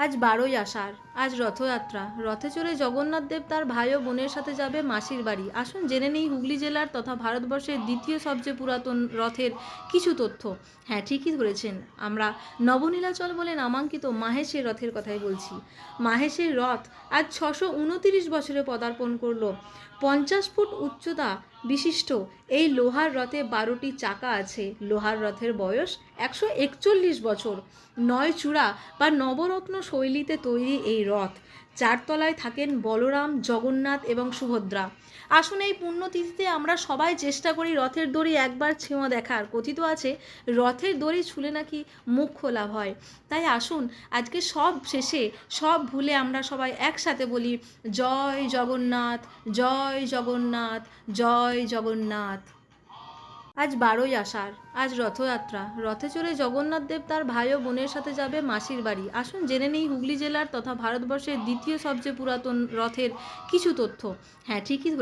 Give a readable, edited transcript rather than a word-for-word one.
আজ 12ই আষাঢ়, আজ রথযাত্রা। রথে চড়ে জগন্নাথ দেব তার ভাই ও বোনের সাথে যাবে মাসির বাড়ি। আসুন জেনে নেই হুগলি জেলার তথা ভারতবর্ষের দ্বিতীয় সবচেয়ে পুরাতন রথের কিছু তথ্য। হ্যাঁ, ঠিকই ধরেছেন, আমরা নবনীলাচল বলে নামাঙ্কিত মাহেশের রথের কথাই বলছি। মাহেশের রথ আজ 629 বছরে পদার্পণ করল। 50 ফুট উচ্চতা বিশিষ্ট এই লোহার রথে 12টি চাকা আছে। লোহার রথের বয়স 141 বছর। 9 চূড়া বা নবরত্ন শৈলীতে তৈরি এই রথ। 4 তলায় থাকেন বলরাম, জগন্নাথ এবং সুভদ্রা। আসুন এই পুণ্যতিথিতে আমরা সবাই চেষ্টা করি রথের দড়ি একবার ছোঁয়া দেখার। কথিত আছে রথের দড়ি ছুঁলে নাকি মোক্ষ লাভ হয়। তাই আসুন আজকে সব শেষে সব ভুলে আমরা সবাই একসাথে বলি জয় জগন্নাথ, জয় জগন্নাথ, জয় জগন্নাথ। আজ 12ই আষাঢ়, আজ রথযাত্রা। রথে চড়ে জগন্নাথ দেব তার ভাই ও বোনের সাথে যাবে মাসির বাড়ি। আসুন জেনে নেই হুগলি জেলার তথা ভারতবর্ষের দ্বিতীয় সবচেয়ে পুরাতন রথের কিছু তথ্য। হ্যাঁ, ঠিকই